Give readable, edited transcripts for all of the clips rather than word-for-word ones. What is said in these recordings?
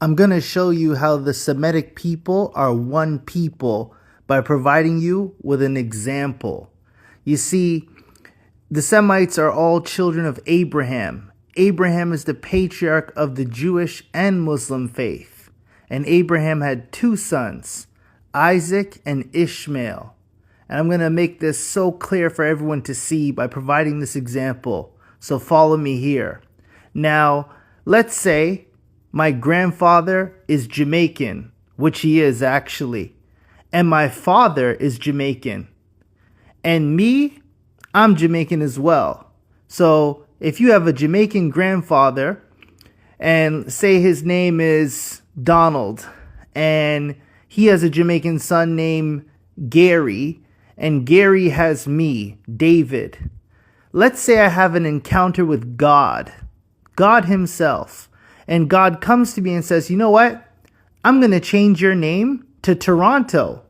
I'm going to show you how the Semitic people are one people by providing you with an example. You see, the Semites are all children of Abraham. Abraham is the patriarch of the Jewish and Muslim faith. And Abraham had two sons, Isaac and Ishmael. And I'm going to make this so clear for everyone to see by providing this example. So follow me here. Now, let's say my grandfather is Jamaican, which he is actually, and my father is Jamaican. And me, I'm Jamaican as well. So if you have a Jamaican grandfather, and say his name is Donald, and he has a Jamaican son named Gary, and Gary has me, David. Let's say I have an encounter with God himself. And God comes to me and says, you know what? I'm going to change your name to Toronto.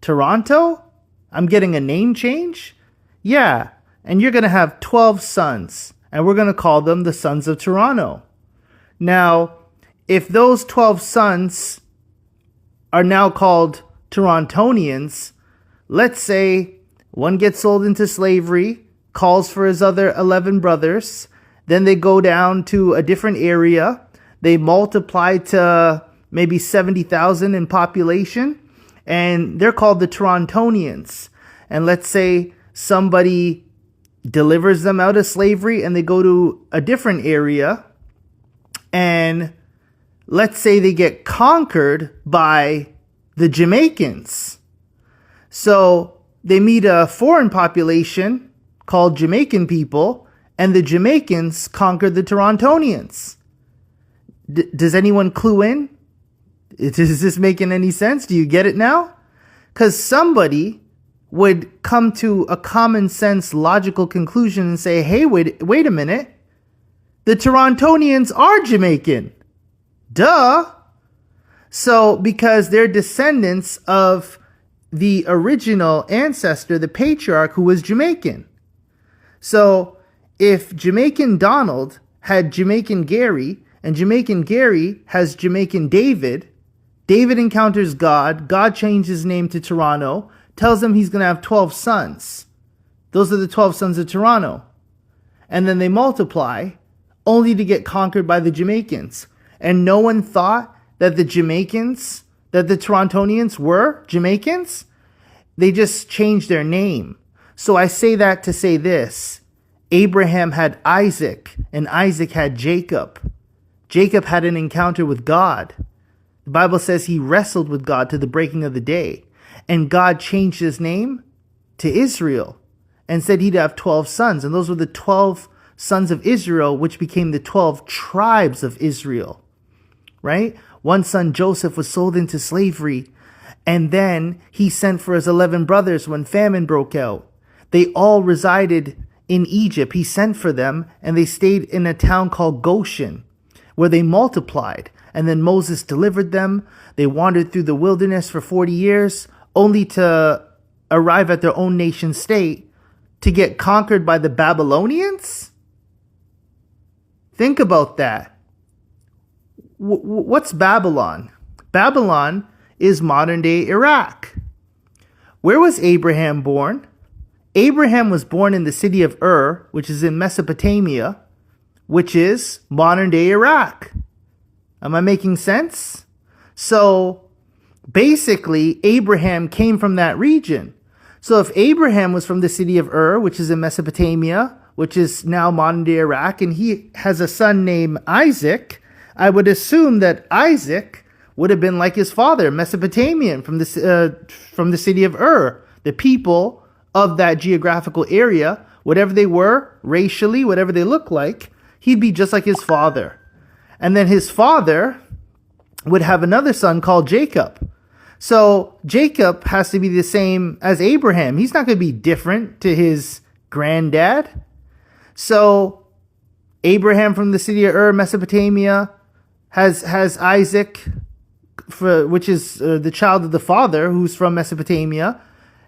Toronto? I'm getting a name change? Yeah. And you're going to have 12 sons. And we're going to call them the sons of Toronto. Now, if those 12 sons are now called Torontonians, let's say one gets sold into slavery, calls for his other 11 brothers. Then they go down to a different area. They multiply to maybe 70,000 in population. And they're called the Torontonians. And let's say somebody delivers them out of slavery and they go to a different area. And let's say they get conquered by the Jamaicans. So they meet a foreign population called Jamaican people. And the Jamaicans conquered the Torontonians. Does anyone clue in? Is this making any sense? Do you get it now? Because somebody would come to a common sense logical conclusion and say, hey, wait a minute. The Torontonians are Jamaican. Duh. So because they're descendants of the original ancestor, the patriarch, who was Jamaican. So if Jamaican Donald had Jamaican Gary, and Jamaican Gary has Jamaican David, David encounters God, God changes his name to Toronto, tells him he's going to have 12 sons. Those are the 12 sons of Toronto. And then they multiply, only to get conquered by the Jamaicans. And no one thought that the Torontonians were Jamaicans. They just changed their name. So I say that to say this. Abraham had Isaac, and Isaac had Jacob. Jacob had an encounter with God. The Bible says he wrestled with God to the breaking of the day. And God changed his name to Israel and said he'd have 12 sons. And those were the 12 sons of Israel, which became the 12 tribes of Israel. Right? One son, Joseph, was sold into slavery. And then he sent for his 11 brothers when famine broke out. They all resided in Egypt. He sent for them, and they stayed in a town called Goshen, where they multiplied. And then Moses delivered them. They wandered through the wilderness for 40 years, only to arrive at their own nation state to get conquered by the Babylonians? Think about that. What's Babylon? Babylon is modern-day Iraq. Where was Abraham born? Abraham was born in the city of Ur, which is in Mesopotamia, which is modern-day Iraq. Am I making sense? So basically, Abraham came from that region. So if Abraham was from the city of Ur, which is in Mesopotamia, which is now modern-day Iraq, and he has a son named Isaac, I would assume that Isaac would have been like his father, Mesopotamian, from the city of Ur. The people of that geographical area, whatever they were, racially, whatever they look like, he'd be just like his father. And then his father would have another son called Jacob. So Jacob has to be the same as Abraham. He's not going to be different to his granddad. So Abraham from the city of Ur, Mesopotamia, has Isaac, which is the child of the father who's from Mesopotamia,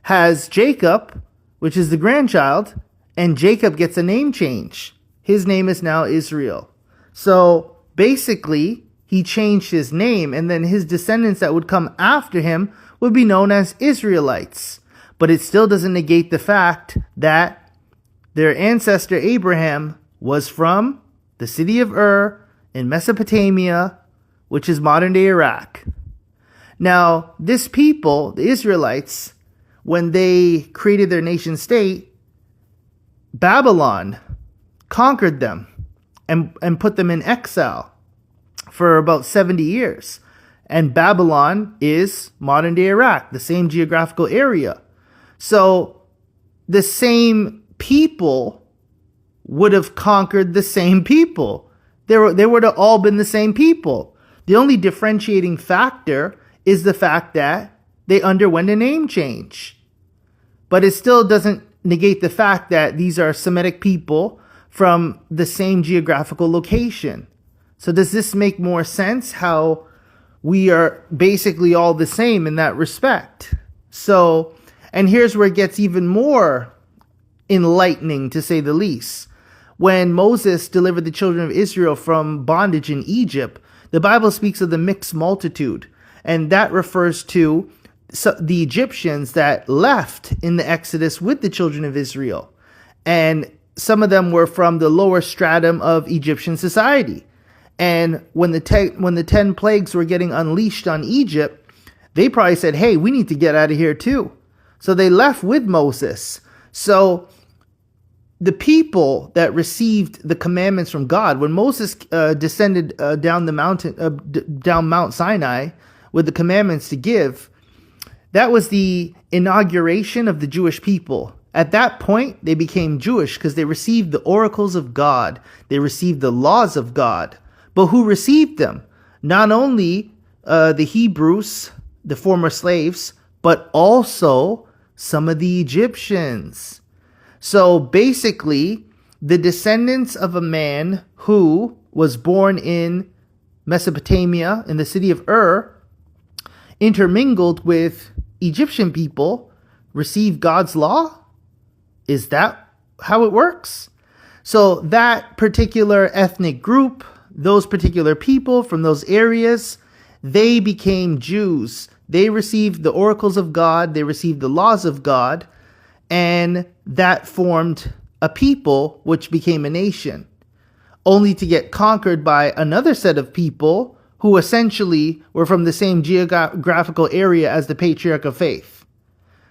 has Jacob, which is the grandchild, and Jacob gets a name change. His name is now Israel. So basically, he changed his name, and then his descendants that would come after him would be known as Israelites. But it still doesn't negate the fact that their ancestor Abraham was from the city of Ur in Mesopotamia, which is modern-day Iraq. Now, this people, the Israelites, when they created their nation state, Babylon conquered them and put them in exile for about 70 years. And Babylon is modern-day Iraq, the same geographical area. So the same people would have conquered the same people. They would have all been the same people. The only differentiating factor is the fact that they underwent a name change. But it still doesn't negate the fact that these are Semitic people from the same geographical location. So does this make more sense, how we are basically all the same in that respect? So, and here's where it gets even more enlightening, to say the least. When Moses delivered the children of Israel from bondage in Egypt, the Bible speaks of the mixed multitude, and that refers to the Egyptians that left in the Exodus with the children of Israel. And some of them were from the lower stratum of Egyptian society. And when the 10 plagues were getting unleashed on Egypt, they probably said, hey, we need to get out of here too. So they left with Moses. So the people that received the commandments from God, when Moses descended down the mountain, down Mount Sinai with the commandments to give, that was the inauguration of the Jewish people. At that point, they became Jewish because they received the oracles of God. They received the laws of God. But who received them? Not only the Hebrews, the former slaves, but also some of the Egyptians. So basically, the descendants of a man who was born in Mesopotamia, in the city of Ur, intermingled with Egyptian people, received God's law? Is that how it works? So that particular ethnic group, those particular people from those areas, they became Jews. They received the oracles of God, they received the laws of God, and that formed a people which became a nation, only to get conquered by another set of people who essentially were from the same geographical area as the Patriarch of faith.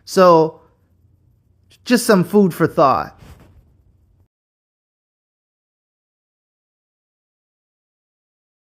So, just some food for thought.